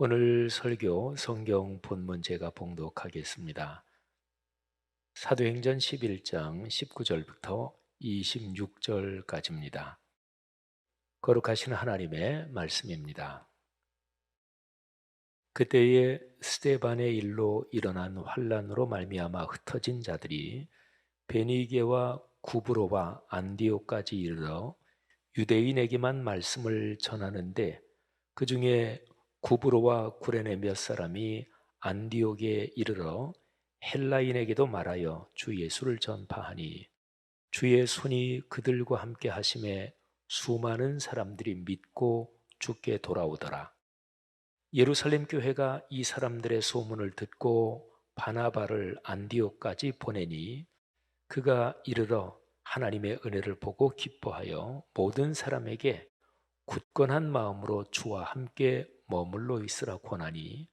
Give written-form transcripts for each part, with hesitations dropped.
오늘 설교 성경 본문 제가 봉독하겠습니다. 사도행전 11장 19절부터 26절까지입니다. 거룩하신 하나님의 말씀입니다. 그때에 스데반의 일로 일어난 환난으로 말미암아 흩어진 자들이 베니게와 구브로와 안디옥까지 이르러 유대인에게만 말씀을 전하는데 그 중에 구브로와 구레네 몇 사람이 안디옥에 이르러 헬라인에게도 말하여 주 예수를 전파하니 주의 손이 그들과 함께 하심에 수많은 사람들이 믿고 주께 돌아오더라. 예루살렘 교회가 이 사람들의 소문을 듣고 바나바를 안디옥까지 보내니 그가 이르러 하나님의 은혜를 보고 기뻐하여 모든 사람에게 굳건한 마음으로 주와 함께 머물러 있으라 권하니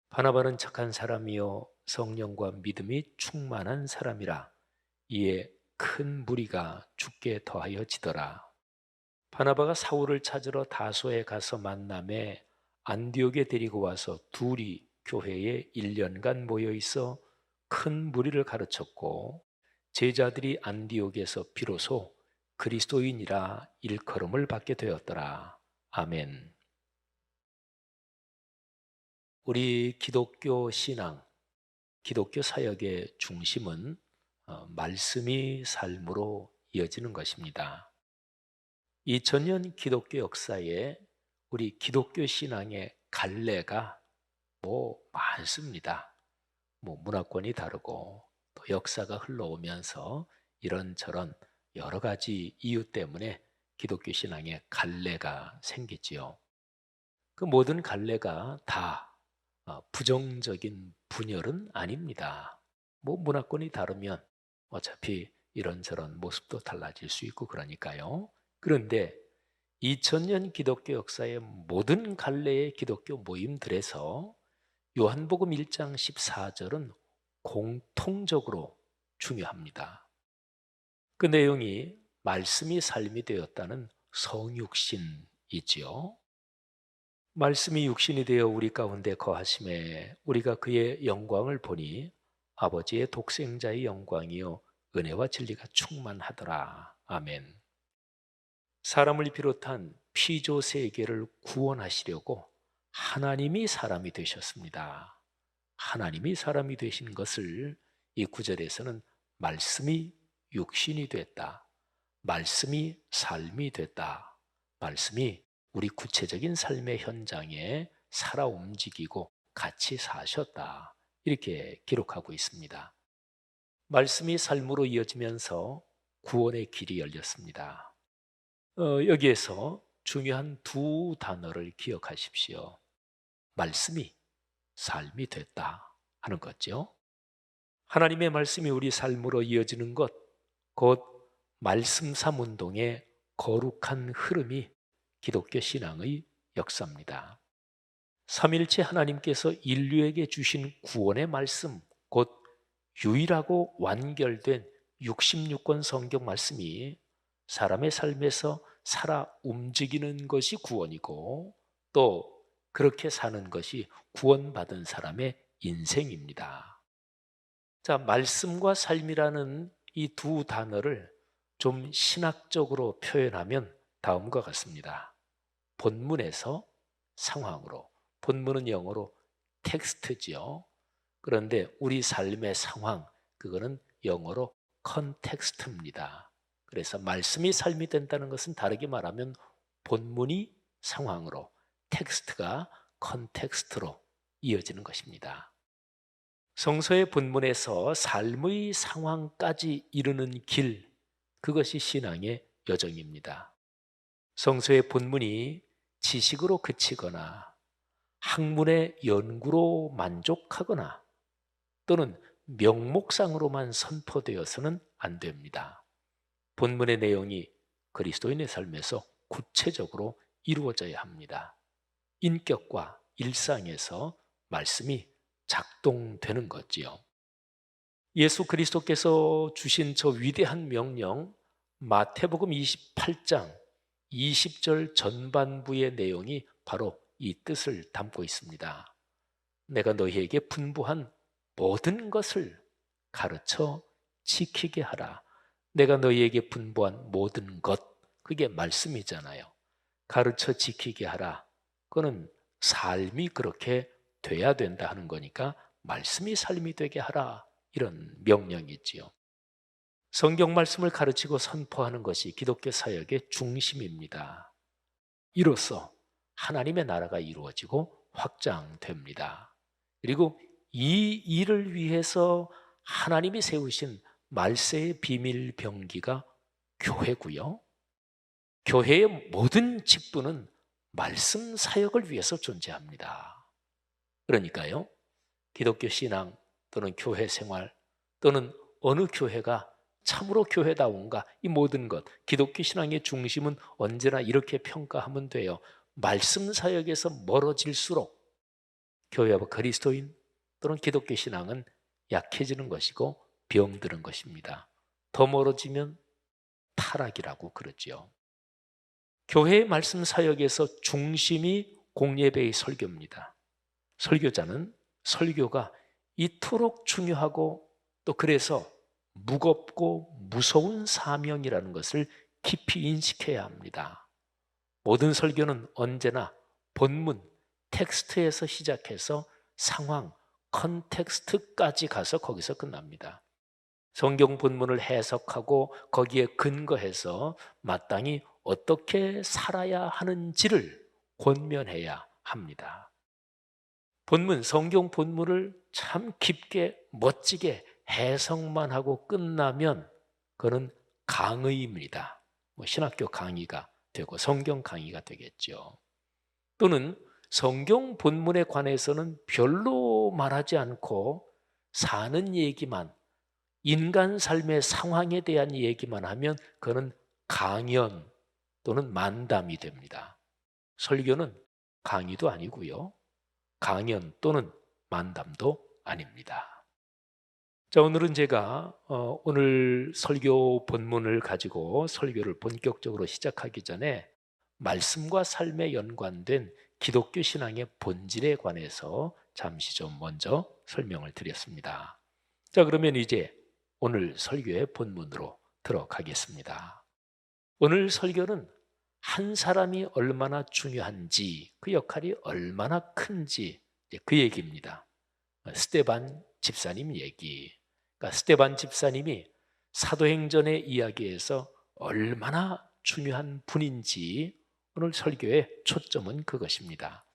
바나바는 착한 사람이요 성령과 믿음이 충만한 사람이라. 이에 큰 무리가 주께 더하여지더라. 바나바가 사울을 찾으러 다소에 가서 만남에 안디옥에 데리고 와서 둘이 교회에 1년간 모여 있어 큰 무리를 가르쳤고 제자들이 안디옥에서 비로소 그리스도인이라 일컬음을 받게 되었더라. 아멘. 우리 기독교 신앙, 기독교 사역의 중심은 말씀이 삶으로 이어지는 것입니다. 2000년 기독교 역사에 우리 기독교 신앙의 갈래가 많습니다. 문화권이 다르고 또 역사가 흘러오면서 이런저런 여러 가지 이유 때문에 기독교 신앙에 갈래가 생기지요. 그 모든 갈래가 다 부정적인 분열은 아닙니다. 문화권이 다르면 어차피 이런저런 모습도 달라질 수 있고 그러니까요. 그런데 2000년 기독교 역사의 모든 갈래의 기독교 모임들에서 요한복음 1장 14절은 공통적으로 중요합니다. 그 내용이 말씀이 삶이 되었다는 성육신이지요. 말씀이 육신이 되어 우리 가운데 거하심에 우리가 그의 영광을 보니 아버지의 독생자의 영광이요 은혜와 진리가 충만하더라. 아멘. 사람을 비롯한 피조 세계를 구원하시려고 하나님이 사람이 되셨습니다. 하나님이 사람이 되신 것을 이 구절에서는 말씀이 육신이 됐다. 말씀이 삶이 됐다. 말씀이 우리 구체적인 삶의 현장에 살아 움직이고 같이 사셨다. 이렇게 기록하고 있습니다. 말씀이 삶으로 이어지면서 구원의 길이 열렸습니다. 여기에서 중요한 두 단어를 기억하십시오. 말씀이 삶이 됐다 하는 거죠. 하나님의 말씀이 우리 삶으로 이어지는 것, 곧 말씀삼 운동의 거룩한 흐름이 기독교 신앙의 역사입니다. 삼일체 하나님께서 인류에게 주신 구원의 말씀, 곧 유일하고 완결된 66권 성경 말씀이 사람의 삶에서 살아 움직이는 것이 구원이고 또 그렇게 사는 것이 구원받은 사람의 인생입니다. 자, 말씀과 삶이라는 이 두 단어를 좀 신학적으로 표현하면 다음과 같습니다. 본문에서 상황으로, 본문은 영어로 텍스트지요. 그런데 우리 삶의 상황, 그거는 영어로 컨텍스트입니다. 그래서 말씀이 삶이 된다는 것은 다르게 말하면 본문이 상황으로, 텍스트가 컨텍스트로 이어지는 것입니다. 성서의 본문에서 삶의 상황까지 이르는 길, 그것이 신앙의 여정입니다. 성서의 본문이 지식으로 그치거나 학문의 연구로 만족하거나 또는 명목상으로만 선포되어서는 안 됩니다. 본문의 내용이 그리스도인의 삶에서 구체적으로 이루어져야 합니다. 인격과 일상에서 말씀이 작동되는 거지요. 예수 그리스도께서 주신 저 위대한 명령, 마태복음 28장 20절 전반부의 내용이 바로 이 뜻을 담고 있습니다. 내가 너희에게 분부한 모든 것을 가르쳐 지키게 하라. 내가 너희에게 분부한 모든 것, 그게 말씀이잖아요. 가르쳐 지키게 하라. 그거는 삶이 그렇게 돼야 된다 하는 거니까 말씀이 삶이 되게 하라, 이런 명령이지요. 성경 말씀을 가르치고 선포하는 것이 기독교 사역의 중심입니다. 이로써 하나님의 나라가 이루어지고 확장됩니다. 그리고 이 일을 위해서 하나님이 세우신 말세의 비밀 병기가 교회고요. 교회의 모든 직분은 말씀 사역을 위해서 존재합니다. 그러니까요, 기독교 신앙 또는 교회 생활 또는 어느 교회가 참으로 교회다운가, 이 모든 것, 기독교 신앙의 중심은 언제나 이렇게 평가하면 돼요. 말씀 사역에서 멀어질수록 교회와 그리스도인 또는 기독교 신앙은 약해지는 것이고 병드는 것입니다. 더 멀어지면 타락이라고 그러죠. 교회의 말씀 사역에서 중심이 공예배의 설교입니다. 설교자는 설교가 이토록 중요하고 또 그래서 무겁고 무서운 사명이라는 것을 깊이 인식해야 합니다. 모든 설교는 언제나 본문, 텍스트에서 시작해서 상황, 컨텍스트까지 가서 거기서 끝납니다. 성경 본문을 해석하고 거기에 근거해서 마땅히 어떻게 살아야 하는지를 권면해야 합니다. 본문, 성경 본문을 참 깊게 멋지게 해석만 하고 끝나면 그는 강의입니다. 신학교 강의가 되고 성경 강의가 되겠죠. 또는 성경 본문에 관해서는 별로 말하지 않고 사는 얘기만, 인간 삶의 상황에 대한 얘기만 하면 그는 강연 또는 만담이 됩니다. 설교는 강의도 아니고요, 강연 또는 만담도 아닙니다. 자, 오늘은 제가 오늘 설교 본문을 가지고 설교를 본격적으로 시작하기 전에 말씀과 삶에 연관된 기독교 신앙의 본질에 관해서 잠시 좀 먼저 설명을 드렸습니다. 자, 그러면 이제 오늘 설교의 본문으로 들어가겠습니다. 오늘 설교는 한 사람이 얼마나 중요한지, 그 역할이 얼마나 큰지, 그 얘기입니다. 스데반 집사님 얘기. 그러니까 스데반 집사님이 사도행전의 이야기에서 얼마나 중요한 분인지 오늘 설교의 초점은 그것입니다.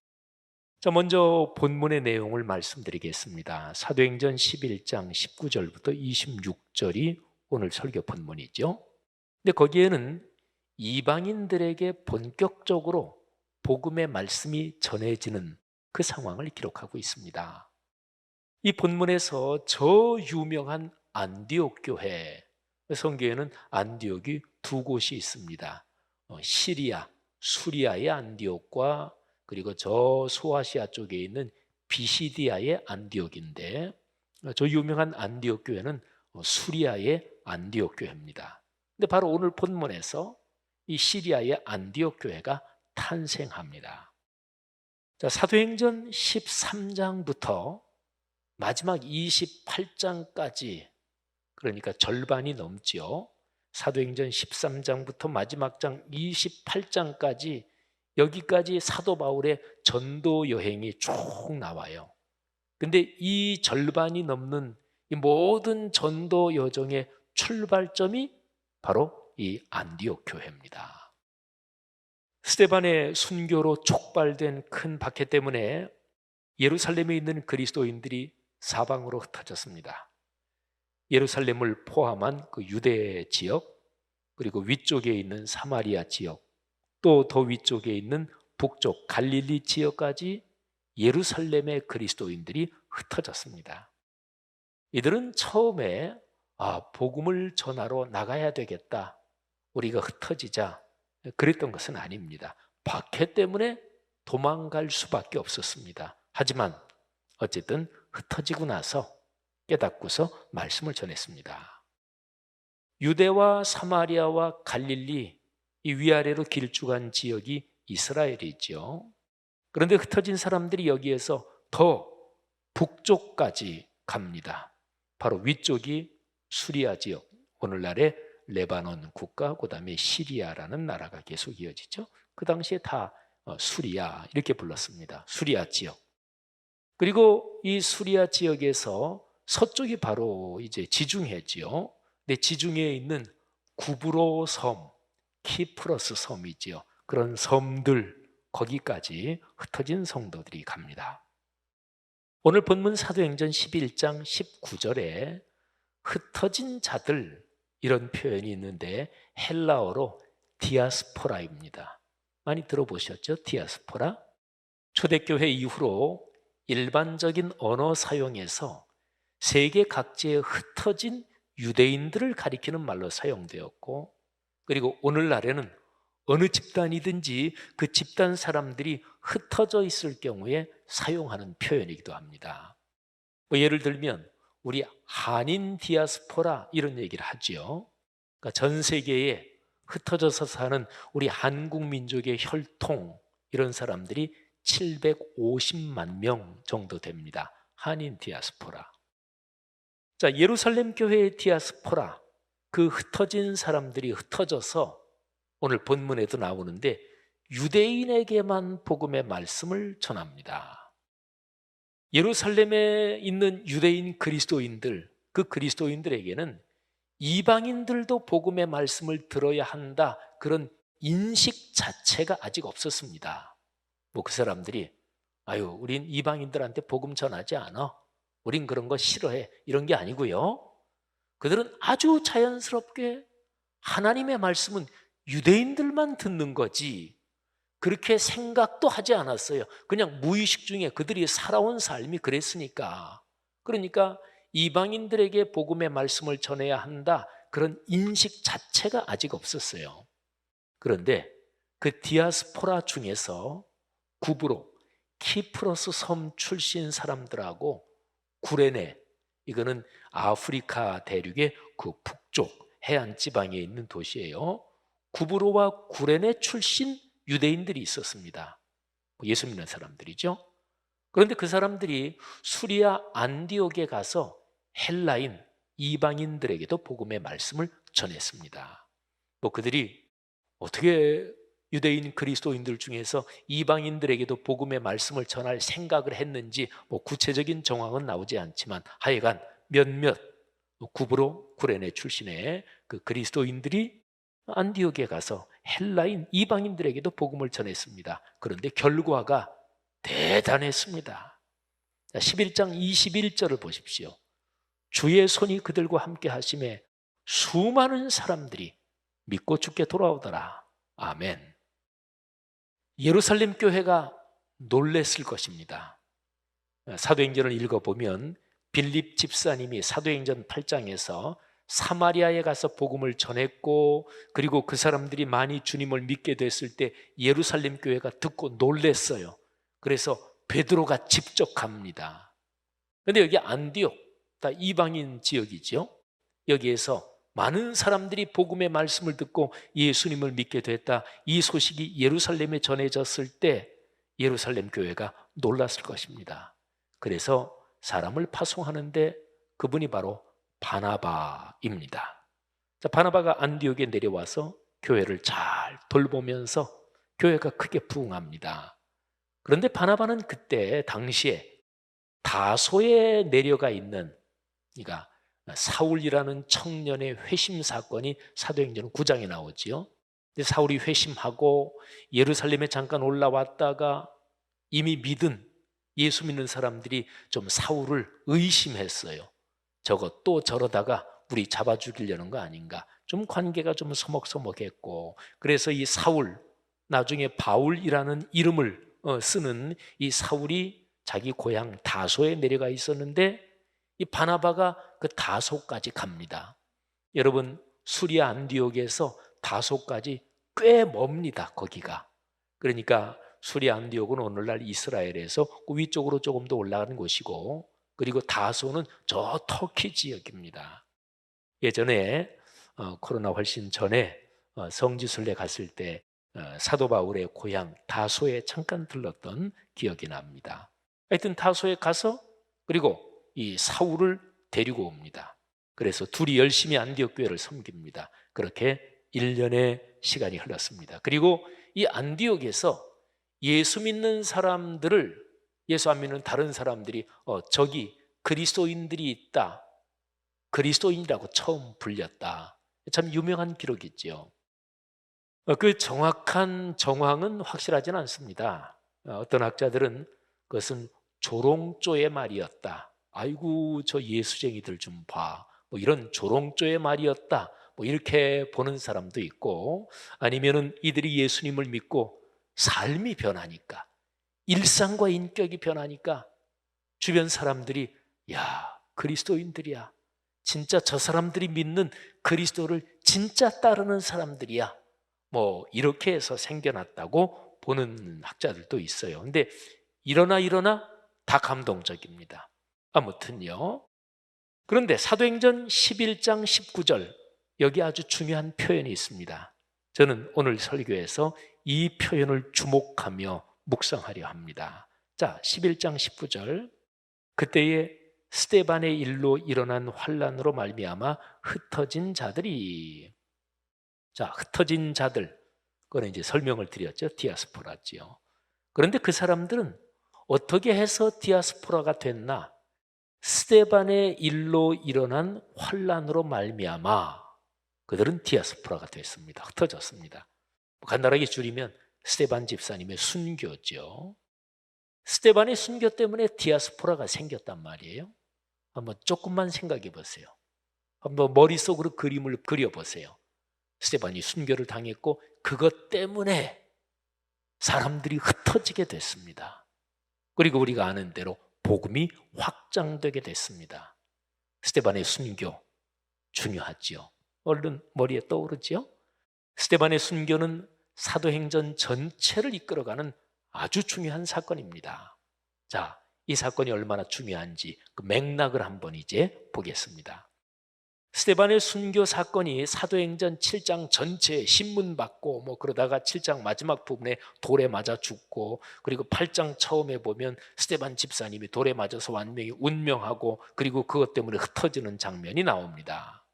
자, 먼저 본문의 내용을 말씀드리겠습니다. 사도행전 11장 19절부터 26절이 오늘 설교 본문이죠. 근데 거기에는 이방인들에게 본격적으로 복음의 말씀이 전해지는 그 상황을 기록하고 있습니다. 이 본문에서 저 유명한 안디옥 교회, 성경에는 안디옥이 두 곳이 있습니다. 시리아, 수리아의 안디옥과 그리고 저 소아시아 쪽에 있는 비시디아의 안디옥인데, 저 유명한 안디옥 교회는 수리아의 안디옥 교회입니다. 근데 바로 오늘 본문에서 이 시리아의 안디옥 교회가 탄생합니다. 자, 사도행전 13장부터 마지막 28장까지, 그러니까 절반이 넘죠. 사도행전 13장부터 마지막 장 28장까지, 여기까지 사도 바울의 전도 여행이 쭉 나와요. 근데 이 절반이 넘는 이 모든 전도 여정의 출발점이 바로 이 안디옥 교회입니다. 스데반의 순교로 촉발된 큰 박해 때문에 예루살렘에 있는 그리스도인들이 사방으로 흩어졌습니다. 예루살렘을 포함한 그 유대 지역, 그리고 위쪽에 있는 사마리아 지역, 또 더 위쪽에 있는 북쪽 갈릴리 지역까지 예루살렘의 그리스도인들이 흩어졌습니다. 이들은 처음에 복음을 전하러 나가야 되겠다, 우리가 흩어지자, 그랬던 것은 아닙니다. 박해 때문에 도망갈 수밖에 없었습니다. 하지만 어쨌든 흩어지고 나서 깨닫고서 말씀을 전했습니다. 유대와 사마리아와 갈릴리, 이 위아래로 길쭉한 지역이 이스라엘이죠. 그런데 흩어진 사람들이 여기에서 더 북쪽까지 갑니다. 바로 위쪽이 수리아 지역, 오늘날의 레바논 국가, 그 다음에 시리아라는 나라가 계속 이어지죠. 그 당시에 다 수리아 이렇게 불렀습니다. 수리아 지역. 그리고 이 수리아 지역에서 서쪽이 바로 이제 지중해지요. 근데 지중해에 있는 구브로 섬, 키프러스 섬이지요. 그런 섬들 거기까지 흩어진 성도들이 갑니다. 오늘 본문 사도행전 11장 19절에 흩어진 자들 이런 표현이 있는데 헬라어로 디아스포라입니다. 많이 들어보셨죠? 디아스포라? 초대교회 이후로 일반적인 언어 사용에서 세계 각지에 흩어진 유대인들을 가리키는 말로 사용되었고, 그리고 오늘날에는 어느 집단이든지 그 집단 사람들이 흩어져 있을 경우에 사용하는 표현이기도 합니다. 예를 들면 우리 한인 디아스포라 이런 얘기를 하지요. 그러니까 전 세계에 흩어져서 사는 우리 한국 민족의 혈통 이런 사람들이 750만 명 정도 됩니다. 한인 디아스포라. 자, 예루살렘 교회의 디아스포라, 그 흩어진 사람들이 흩어져서 오늘 본문에도 나오는데 유대인에게만 복음의 말씀을 전합니다. 예루살렘에 있는 유대인 그리스도인들, 그 그리스도인들에게는 이방인들도 복음의 말씀을 들어야 한다, 그런 인식 자체가 아직 없었습니다. 그 사람들이 아유, 우린 이방인들한테 복음 전하지 않아, 우린 그런 거 싫어해, 이런 게 아니고요. 그들은 아주 자연스럽게 하나님의 말씀은 유대인들만 듣는 거지 그렇게 생각도 하지 않았어요. 그냥 무의식 중에 그들이 살아온 삶이 그랬으니까. 그러니까 이방인들에게 복음의 말씀을 전해야 한다, 그런 인식 자체가 아직 없었어요. 그런데 그 디아스포라 중에서 구브로, 키프로스 섬 출신 사람들하고 구레네, 이거는 아프리카 대륙의 그 북쪽 해안 지방에 있는 도시예요. 구브로와 구레네 출신 유대인들이 있었습니다. 예수 믿는 사람들이죠. 그런데 그 사람들이 수리아 안디옥에 가서 헬라인 이방인들에게도 복음의 말씀을 전했습니다. 그들이 어떻게 유대인 그리스도인들 중에서 이방인들에게도 복음의 말씀을 전할 생각을 했는지 구체적인 정황은 나오지 않지만 하여간 몇몇 구브로 구레네 출신의 그 그리스도인들이 안디옥에 가서 헬라인 이방인들에게도 복음을 전했습니다. 그런데 결과가 대단했습니다. 11장 21절을 보십시오. 주의 손이 그들과 함께 하심에 수많은 사람들이 믿고 주께 돌아오더라. 아멘. 예루살렘 교회가 놀랬을 것입니다. 사도행전을 읽어보면 빌립 집사님이 사도행전 8장에서 사마리아에 가서 복음을 전했고, 그리고 그 사람들이 많이 주님을 믿게 됐을 때 예루살렘 교회가 듣고 놀랬어요. 그래서 베드로가 직접 갑니다. 그런데 여기 안디옥, 다 이방인 지역이죠. 여기에서 많은 사람들이 복음의 말씀을 듣고 예수님을 믿게 됐다, 이 소식이 예루살렘에 전해졌을 때 예루살렘 교회가 놀랐을 것입니다. 그래서 사람을 파송하는데 그분이 바로 바나바입니다. 자, 바나바가 안디옥에 내려와서 교회를 잘 돌보면서 교회가 크게 부흥합니다. 그런데 바나바는 그때 당시에 다소에 내려가 있는, 그러니까 사울이라는 청년의 회심 사건이 사도행전 9장에 나오지요. 근데 사울이 회심하고 예루살렘에 잠깐 올라왔다가 이미 믿은, 예수 믿는 사람들이 좀 사울을 의심했어요. 저거 또 저러다가 우리 잡아 죽이려는 거 아닌가, 좀 관계가 좀 서먹서먹했고, 그래서 이 사울, 나중에 바울이라는 이름을 쓰는 이 사울이 자기 고향 다소에 내려가 있었는데 이 바나바가 그 다소까지 갑니다. 여러분, 수리아 안디옥에서 다소까지 꽤 멉니다. 거기가. 그러니까 수리아 안디옥은 오늘날 이스라엘에서 그 위쪽으로 조금 더 올라가는 곳이고, 그리고 다소는 저 터키 지역입니다. 예전에 코로나 훨씬 전에 성지순례 갔을 때 사도 바울의 고향 다소에 잠깐 들렀던 기억이 납니다. 하여튼 다소에 가서 그리고 이 사울을 데리고 옵니다. 그래서 둘이 열심히 안디옥 교회를 섬깁니다. 그렇게 1년의 시간이 흘렀습니다. 그리고 이 안디옥에서 예수 믿는 사람들을, 예수 안 믿는 다른 사람들이 저기 그리스도인들이 있다, 그리스도인이라고 처음 불렸다. 참 유명한 기록이죠. 그 정확한 정황은 확실하지는 않습니다. 어떤 학자들은 그것은 조롱조의 말이었다. 아이고 저 예수쟁이들 좀 봐. 뭐 이런 조롱조의 말이었다. 뭐 이렇게 보는 사람도 있고, 아니면은 이들이 예수님을 믿고 삶이 변하니까, 일상과 인격이 변하니까 주변 사람들이 야, 그리스도인들이야. 진짜 저 사람들이 믿는 그리스도를 진짜 따르는 사람들이야. 뭐 이렇게 해서 생겨났다고 보는 학자들도 있어요. 근데 이러나 다 감동적입니다. 아무튼요. 그런데 사도행전 11장 19절, 여기 아주 중요한 표현이 있습니다. 저는 오늘 설교에서 이 표현을 주목하며 묵상하려 합니다. 자, 11장 19절. 그때에 스데반의 일로 일어난 환난으로 말미암아 흩어진 자들이, 자, 흩어진 자들, 그거는 이제 설명을 드렸죠. 디아스포라지요. 그런데 그 사람들은 어떻게 해서 디아스포라가 됐나? 스데반의 일로 일어난 환난으로 말미암아 그들은 디아스포라가 됐습니다. 흩어졌습니다. 간단하게 줄이면 스데반 집사님의 순교죠. 스데반의 순교 때문에 디아스포라가 생겼단 말이에요. 한번 조금만 생각해 보세요. 한번 머릿속으로 그림을 그려보세요. 스데반이 순교를 당했고 그것 때문에 사람들이 흩어지게 됐습니다. 그리고 우리가 아는 대로 복음이 확장되게 됐습니다. 스데반의 순교 중요하지요. 얼른 머리에 떠오르지요. 스데반의 순교는 사도행전 전체를 이끌어가는 아주 중요한 사건입니다. 자, 이 사건이 얼마나 중요한지 그 맥락을 한번 이제 보겠습니다. 스데반의 순교 사건이 사도행전 7장 전체에 신문받고 뭐 그러다가 7장 마지막 부분에 돌에 맞아 죽고, 그리고 8장 처음에 보면 스데반 집사님이 돌에 맞아서 완명히 운명하고 그리고 그것 때문에 흩어지는 장면이 나옵니다.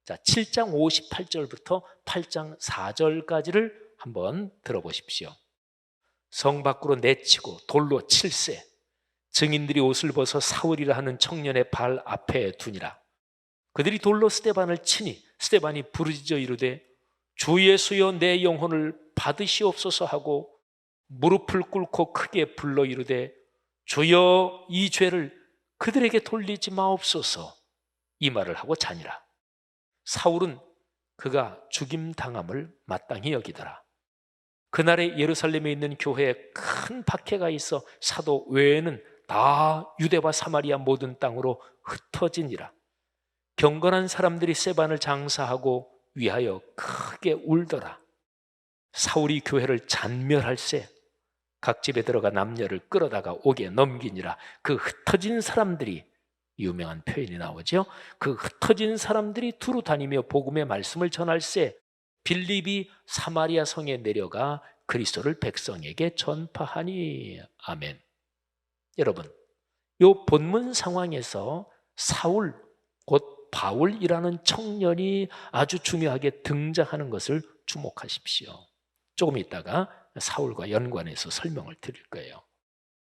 자, 7장 58절부터 8장 4절까지를 한번 들어보십시오. 성 밖으로 내치고 돌로 칠세, 증인들이 옷을 벗어 사울이라 하는 청년의 발 앞에 두니라. 그들이 돌로 스데반을 치니 스데반이 부르짖어 이르되 주 예수여 내 영혼을 받으시옵소서 하고 무릎을 꿇고 크게 불러 이르되 주여 이 죄를 그들에게 돌리지 마옵소서, 이 말을 하고 자니라. 사울은 그가 죽임당함을 마땅히 여기더라. 그날에 예루살렘에 있는 교회에 큰 박해가 있어 사도 외에는 다 유대와 사마리아 모든 땅으로 흩어지니라. 경건한 사람들이 스데반을 장사하고 위하여 크게 울더라. 사울이 교회를 잔멸할세 각 집에 들어가 남녀를 끌어다가 옥에 넘기니라. 그 흩어진 사람들이, 유명한 표현이 나오죠. 그 흩어진 사람들이 두루 다니며 복음의 말씀을 전할세 빌립이 사마리아 성에 내려가 그리스도를 백성에게 전파하니. 아멘. 여러분, 이 본문 상황에서 사울, 곧 바울이라는 청년이 아주 중요하게 등장하는 것을 주목하십시오. 조금 있다가 사울과 연관해서 설명을 드릴 거예요.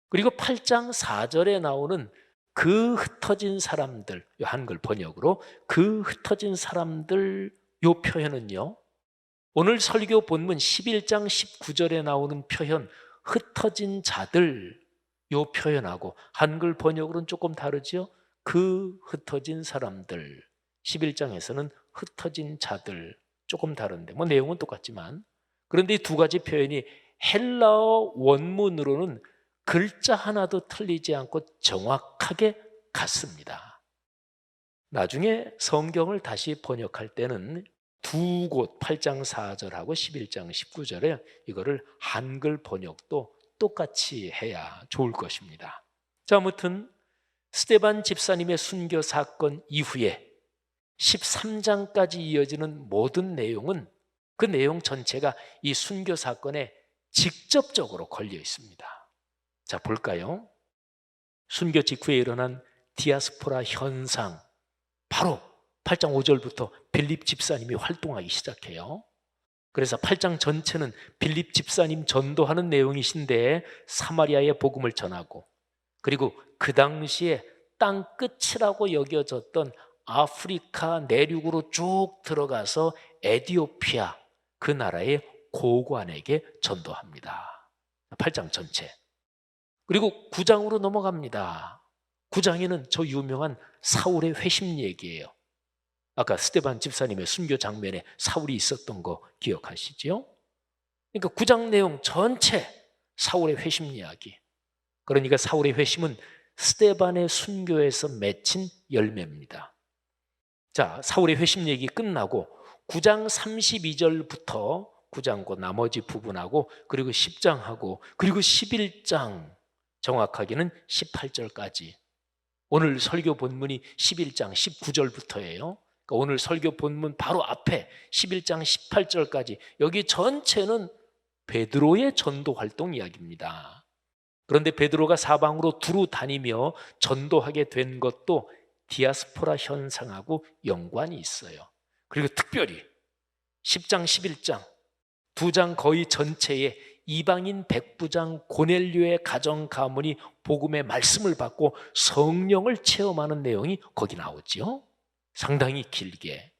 그리고 8장 4절에 나오는 그 흩어진 사람들, 한글 번역으로 그 흩어진 사람들, 이 표현은요, 오늘 설교 본문 11장 19절에 나오는 표현 흩어진 자들, 이 표현하고 한글 번역으로는 조금 다르죠. 그 흩어진 사람들, 11장에서는 흩어진 자들, 조금 다른데 뭐 내용은 똑같지만, 그런데 이 두 가지 표현이 헬라어 원문으로는 글자 하나도 틀리지 않고 정확하게 같습니다. 나중에 성경을 다시 번역할 때는 두 곳 8장 4절하고 11장 19절에 이거를 한글 번역도 똑같이 해야 좋을 것입니다. 자, 아무튼 스데반 집사님의 순교 사건 이후에 13장까지 이어지는 모든 내용은 그 내용 전체가 이 순교 사건에 직접적으로 걸려 있습니다. 자, 볼까요? 순교 직후에 일어난 디아스포라 현상, 바로 8장 5절부터 빌립 집사님이 활동하기 시작해요. 그래서 8장 전체는 빌립 집사님 전도하는 내용이신데 사마리아의 복음을 전하고, 그리고 그 당시에 땅 끝이라고 여겨졌던 아프리카 내륙으로 쭉 들어가서 에티오피아 그 나라의 고관에게 전도합니다. 8장 전체. 그리고 9장으로 넘어갑니다. 9장에는 저 유명한 사울의 회심 얘기예요. 아까 스데반 집사님의 순교 장면에 사울이 있었던 거 기억하시죠? 그러니까 9장 내용 전체 사울의 회심 이야기. 그러니까 사울의 회심은 스데반의 순교에서 맺힌 열매입니다. 자, 사울의 회심 얘기 끝나고 9장 32절부터 9장과 나머지 부분하고, 그리고 10장하고, 그리고 11장, 정확하게는 18절까지. 오늘 설교 본문이 11장 19절부터예요. 그러니까 오늘 설교 본문 바로 앞에 11장 18절까지, 여기 전체는 베드로의 전도 활동 이야기입니다. 그런데 베드로가 사방으로 두루 다니며 전도하게 된 것도 디아스포라 현상하고 연관이 있어요. 그리고 특별히 10장 11장 두 장 거의 전체에 이방인 백부장 고넬료의 가정 가문이 복음의 말씀을 받고 성령을 체험하는 내용이 거기 나오지요. 상당히 길게.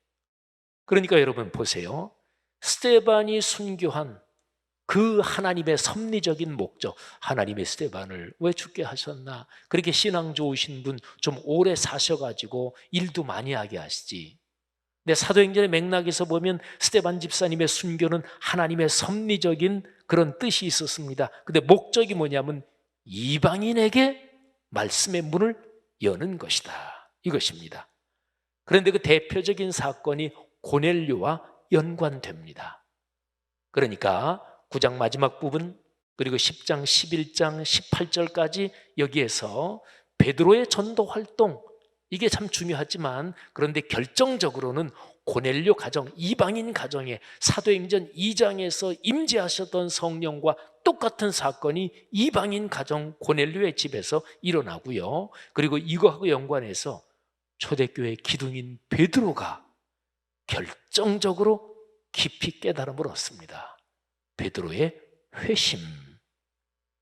그러니까 여러분 보세요. 스데반이 순교한 그 하나님의 섭리적인 목적, 하나님의 스데반을 왜 죽게 하셨나? 그렇게 신앙 좋으신 분 좀 오래 사셔가지고 일도 많이 하게 하시지. 근데 사도행전의 맥락에서 보면 스데반 집사님의 순교는 하나님의 섭리적인 그런 뜻이 있었습니다. 근데 목적이 뭐냐면 이방인에게 말씀의 문을 여는 것이다, 이것입니다. 그런데 그 대표적인 사건이 고넬료와 연관됩니다. 그러니까 9장 마지막 부분, 그리고 10장, 11장, 18절까지 여기에서 베드로의 전도 활동, 이게 참 중요하지만, 그런데 결정적으로는 고넬료 가정, 이방인 가정에 사도행전 2장에서 임재하셨던 성령과 똑같은 사건이 이방인 가정 고넬료의 집에서 일어나고요. 그리고 이거하고 연관해서 초대교회 기둥인 베드로가 결정적으로 깊이 깨달음을 얻습니다. 베드로의 회심.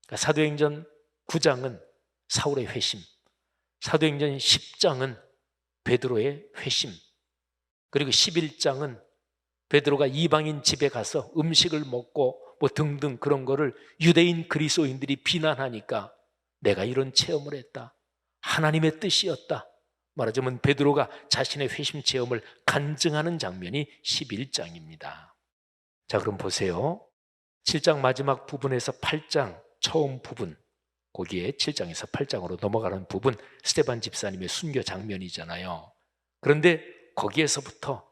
그러니까 사도행전 9장은 사울의 회심, 사도행전 10장은 베드로의 회심, 그리고 11장은 베드로가 이방인 집에 가서 음식을 먹고 뭐 등등 그런 거를 유대인 그리스도인들이 비난하니까 내가 이런 체험을 했다, 하나님의 뜻이었다, 말하자면 베드로가 자신의 회심 체험을 간증하는 장면이 11장입니다. 자, 그럼 보세요. 7장 마지막 부분에서 8장 처음 부분, 거기에 7장에서 8장으로 넘어가는 부분, 스데반 집사님의 순교 장면이잖아요. 그런데 거기에서부터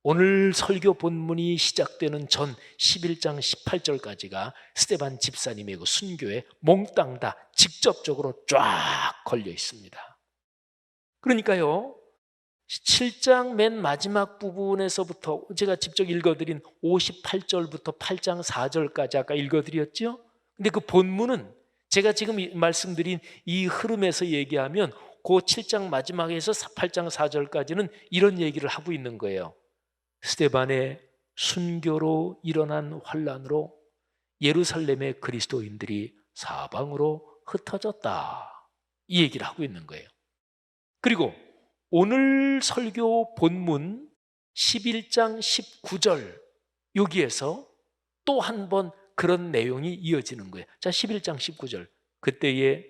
오늘 설교 본문이 시작되는 전 11장 18절까지가 스데반 집사님의 그 순교에 몽땅 다 직접적으로 쫙 걸려 있습니다. 그러니까요, 7장 맨 마지막 부분에서부터 제가 직접 읽어드린 58절부터 8장 4절까지 아까 읽어드렸죠? 근데 그 본문은 제가 지금 말씀드린 이 흐름에서 얘기하면 그 7장 마지막에서 8장 4절까지는 이런 얘기를 하고 있는 거예요. 스데반의 순교로 일어난 환란으로 예루살렘의 그리스도인들이 사방으로 흩어졌다, 이 얘기를 하고 있는 거예요. 그리고 오늘 설교 본문 11장 19절, 여기에서 또 한 번 그런 내용이 이어지는 거예요. 자, 11장 19절. 그때에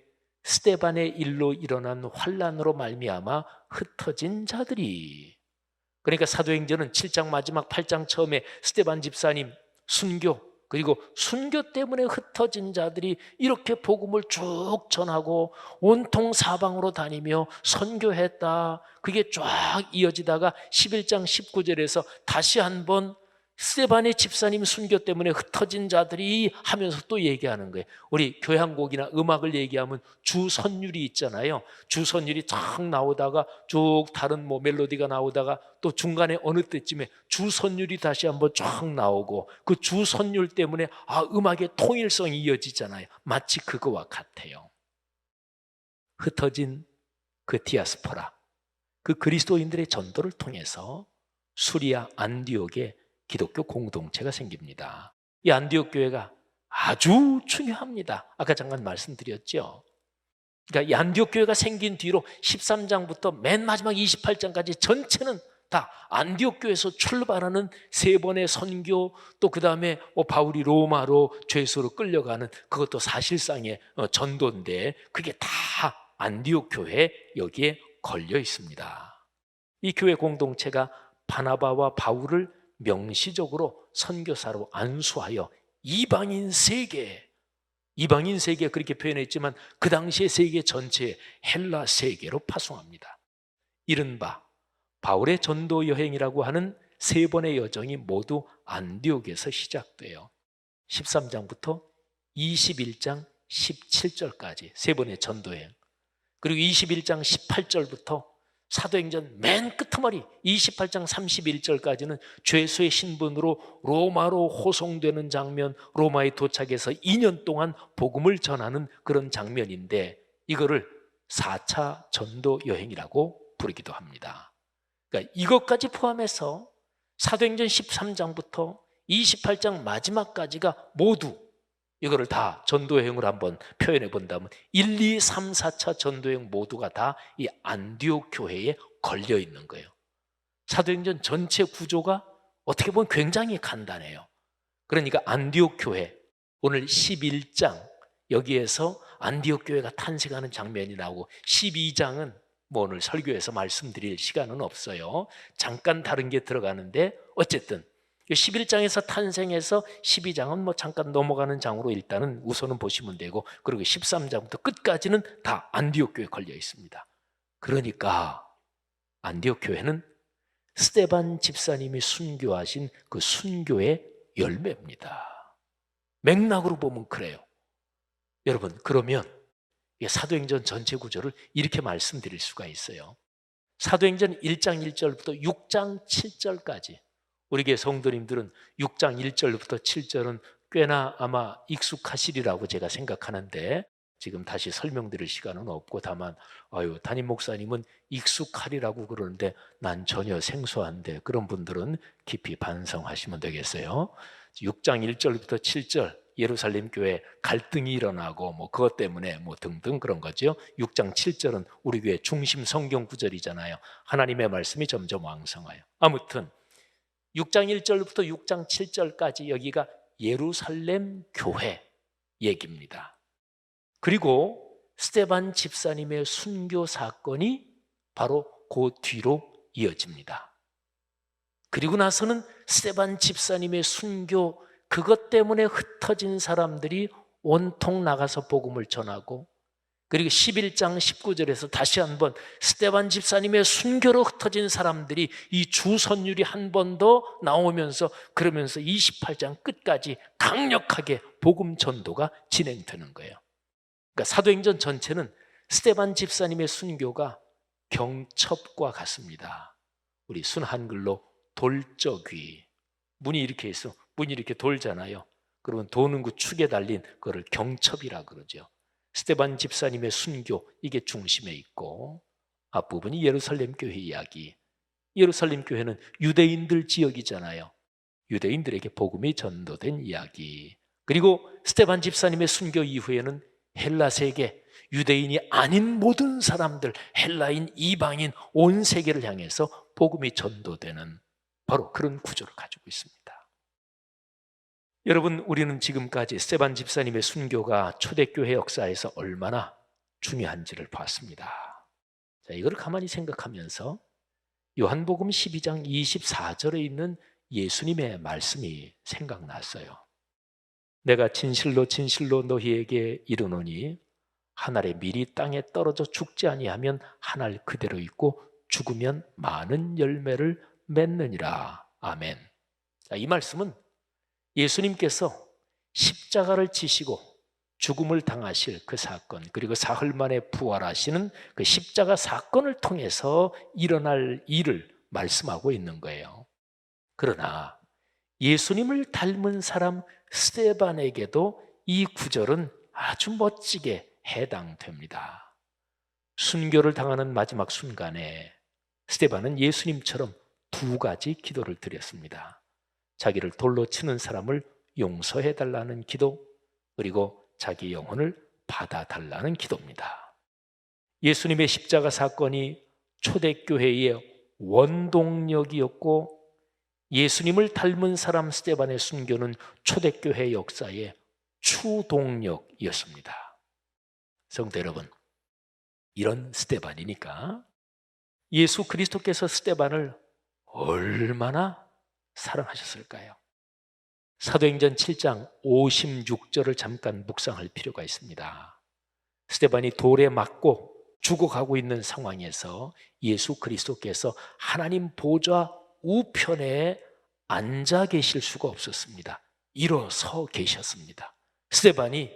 스데반의 일로 일어난 환란으로 말미암아 흩어진 자들이, 그러니까 사도행전은 7장 마지막 8장 처음에 스데반 집사님 순교, 그리고 순교 때문에 흩어진 자들이 이렇게 복음을 쭉 전하고 온통 사방으로 다니며 선교했다, 그게 쫙 이어지다가 11장 19절에서 다시 한번 스데반의 집사님 순교 때문에 흩어진 자들이 하면서 또 얘기하는 거예요. 우리 교향곡이나 음악을 얘기하면 주선율이 있잖아요. 주선율이 쫙 나오다가 쭉 다른 멜로디가 나오다가 또 중간에 어느 때쯤에 주선율이 다시 한번 쫙 나오고 그 주선율 때문에 음악의 통일성이 이어지잖아요. 마치 그거와 같아요. 흩어진 그 디아스포라, 그 그리스도인들의 전도를 통해서 수리아 안디옥에 기독교 공동체가 생깁니다. 이 안디옥 교회가 아주 중요합니다. 아까 잠깐 말씀드렸죠. 그러니까 이 안디옥 교회가 생긴 뒤로 13장부터 맨 마지막 28장까지 전체는 다 안디옥 교회에서 출발하는 세 번의 선교, 또 그 다음에 바울이 로마로 죄수로 끌려가는 그것도 사실상의 전도인데 그게 다 안디옥 교회 여기에 걸려 있습니다. 이 교회 공동체가 바나바와 바울을 명시적으로 선교사로 안수하여 이방인 세계 그렇게 표현했지만 그 당시의 세계 전체에 헬라 세계로 파송합니다. 이른바 바울의 전도 여행이라고 하는 세 번의 여정이 모두 안디옥에서 시작돼요. 13장부터 21장 17절까지 세 번의 전도여행, 그리고 21장 18절부터 사도행전 맨 끝머리 28장 31절까지는 죄수의 신분으로 로마로 호송되는 장면, 로마에 도착해서 2년 동안 복음을 전하는 그런 장면인데 이거를 4차 전도 여행이라고 부르기도 합니다. 그러니까 이것까지 포함해서 사도행전 13장부터 28장 마지막까지가 모두 이거를 다 전도여행으로 한번 표현해 본다면 1, 2, 3, 4차 전도여행 모두가 다 이 안디옥 교회에 걸려 있는 거예요. 사도행전 전체 구조가 어떻게 보면 굉장히 간단해요. 그러니까 안디옥 교회, 오늘 11장 여기에서 안디옥 교회가 탄생하는 장면이 나오고 12장은 오늘 설교에서 말씀드릴 시간은 없어요. 잠깐 다른 게 들어가는데 어쨌든 11장에서 탄생해서 12장은 잠깐 넘어가는 장으로 일단은 우선은 보시면 되고, 그리고 13장부터 끝까지는 다 안디옥 교회에 걸려 있습니다. 그러니까 안디옥 교회는 스데반 집사님이 순교하신 그 순교의 열매입니다. 맥락으로 보면 그래요. 여러분, 그러면 사도행전 전체 구조를 이렇게 말씀드릴 수가 있어요. 사도행전 1장 1절부터 6장 7절까지, 우리 교회 성도님들은 6장 1절부터 7절은 꽤나 아마 익숙하시리라고 제가 생각하는데 지금 다시 설명드릴 시간은 없고, 다만 담임 목사님은 익숙하리라고 그러는데 난 전혀 생소한데, 그런 분들은 깊이 반성하시면 되겠어요. 6장 1절부터 7절 예루살렘 교회 갈등이 일어나고 그것 때문에 등등 그런 거죠. 6장 7절은 우리 교회 중심 성경 구절이잖아요. 하나님의 말씀이 점점 왕성하여. 아무튼 6장 1절부터 6장 7절까지 여기가 예루살렘 교회 얘기입니다. 그리고 스데반 집사님의 순교 사건이 바로 그 뒤로 이어집니다. 그리고 나서는 스데반 집사님의 순교, 그것 때문에 흩어진 사람들이 온통 나가서 복음을 전하고, 그리고 11장 19절에서 다시 한번 스데반 집사님의 순교로 흩어진 사람들이 이 주선율이 한 번 더 나오면서, 그러면서 28장 끝까지 강력하게 복음 전도가 진행되는 거예요. 그러니까 사도행전 전체는 스데반 집사님의 순교가 경첩과 같습니다. 우리 순한글로 돌적귀, 문이 이렇게 있어, 문이 이렇게 돌잖아요. 그러면 도는 그 축에 달린 그거를 경첩이라 그러죠. 스데반 집사님의 순교, 이게 중심에 있고, 앞부분이 예루살렘 교회 이야기. 예루살렘 교회는 유대인들 지역이잖아요. 유대인들에게 복음이 전도된 이야기. 그리고 스데반 집사님의 순교 이후에는 헬라 세계, 유대인이 아닌 모든 사람들, 헬라인, 이방인, 온 세계를 향해서 복음이 전도되는 바로 그런 구조를 가지고 있습니다. 여러분, 우리는 지금까지 스데반 집사님의 순교가 초대교회 역사에서 얼마나 중요한지를 봤습니다. 자, 이걸 가만히 생각하면서 요한복음 12장 24절에 있는 예수님의 말씀이 생각났어요. 내가 진실로 진실로 너희에게 이르노니 한 알의 밀이 땅에 떨어져 죽지 아니하면 한 알 그대로 있고 죽으면 많은 열매를 맺느니라. 아멘. 자, 이 말씀은 예수님께서 십자가를 지시고 죽음을 당하실 그 사건, 그리고 사흘 만에 부활하시는 그 십자가 사건을 통해서 일어날 일을 말씀하고 있는 거예요. 그러나 예수님을 닮은 사람 스데반에게도 이 구절은 아주 멋지게 해당됩니다. 순교를 당하는 마지막 순간에 스데반은 예수님처럼 두 가지 기도를 드렸습니다. 자기를 돌로 치는 사람을 용서해달라는 기도, 그리고 자기 영혼을 받아달라는 기도입니다. 예수님의 십자가 사건이 초대교회의 원동력이었고, 예수님을 닮은 사람 스데반의 순교는 초대교회 역사의 추동력이었습니다. 성도 여러분, 이런 스데반이니까 예수 그리스도께서 스데반을 얼마나 사랑하셨을까요? 사도행전 7장 56절을 잠깐 묵상할 필요가 있습니다. 스데반이 돌에 맞고 죽어가고 있는 상황에서 예수 그리스도께서 하나님 보좌 우편에 앉아 계실 수가 없었습니다. 일어서 계셨습니다. 스데반이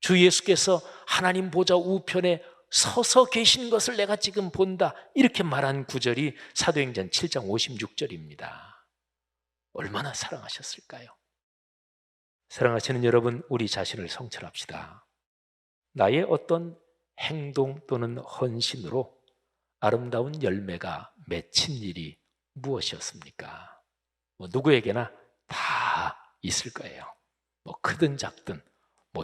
주 예수께서 하나님 보좌 우편에 서서 계신 것을 내가 지금 본다, 이렇게 말한 구절이 사도행전 7장 56절입니다. 얼마나 사랑하셨을까요? 사랑하시는 여러분, 우리 자신을 성찰합시다. 나의 어떤 행동 또는 헌신으로 아름다운 열매가 맺힌 일이 무엇이었습니까? 누구에게나 다 있을 거예요. 크든 작든,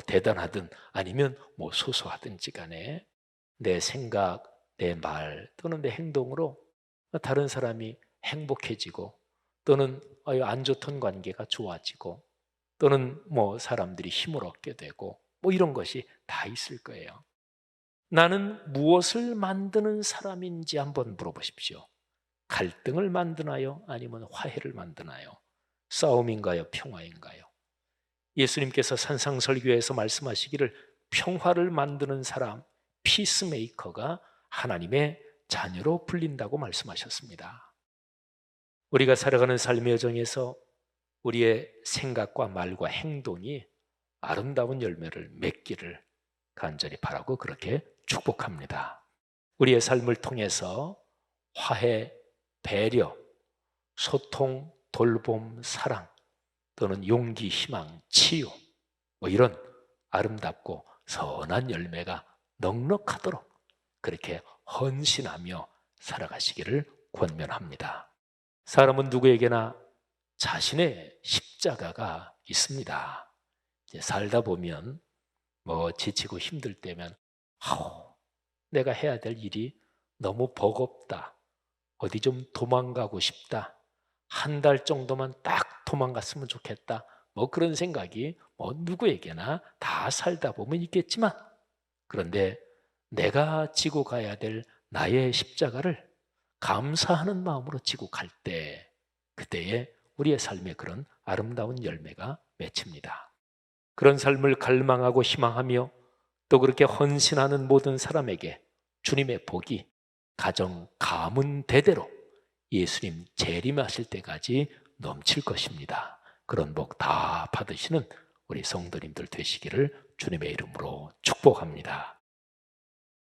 대단하든 아니면 소소하든지 간에 내 생각, 내 말 또는 내 행동으로 다른 사람이 행복해지고, 또는 안 좋던 관계가 좋아지고, 또는 사람들이 힘을 얻게 되고, 이런 것이 다 있을 거예요. 나는 무엇을 만드는 사람인지 한번 물어보십시오. 갈등을 만드나요? 아니면 화해를 만드나요? 싸움인가요? 평화인가요? 예수님께서 산상설교에서 말씀하시기를 평화를 만드는 사람, 피스메이커가 하나님의 자녀로 불린다고 말씀하셨습니다. 우리가 살아가는 삶의 여정에서 우리의 생각과 말과 행동이 아름다운 열매를 맺기를 간절히 바라고 그렇게 축복합니다. 우리의 삶을 통해서 화해, 배려, 소통, 돌봄, 사랑, 또는 용기, 희망, 치유, 이런 아름답고 선한 열매가 넉넉하도록 그렇게 헌신하며 살아가시기를 권면합니다. 사람은 누구에게나 자신의 십자가가 있습니다. 이제 살다 보면 지치고 힘들 때면 내가 해야 될 일이 너무 버겁다, 어디 좀 도망가고 싶다, 한 달 정도만 딱 도망갔으면 좋겠다, 그런 생각이 누구에게나 다 살다 보면 있겠지만, 그런데 내가 지고 가야 될 나의 십자가를 감사하는 마음으로 지고 갈 때, 그때에 우리의 삶에 그런 아름다운 열매가 맺힙니다. 그런 삶을 갈망하고 희망하며 또 그렇게 헌신하는 모든 사람에게 주님의 복이 가정 가문 대대로 예수님 재림하실 때까지 넘칠 것입니다. 그런 복 다 받으시는 우리 성도님들 되시기를 주님의 이름으로 축복합니다.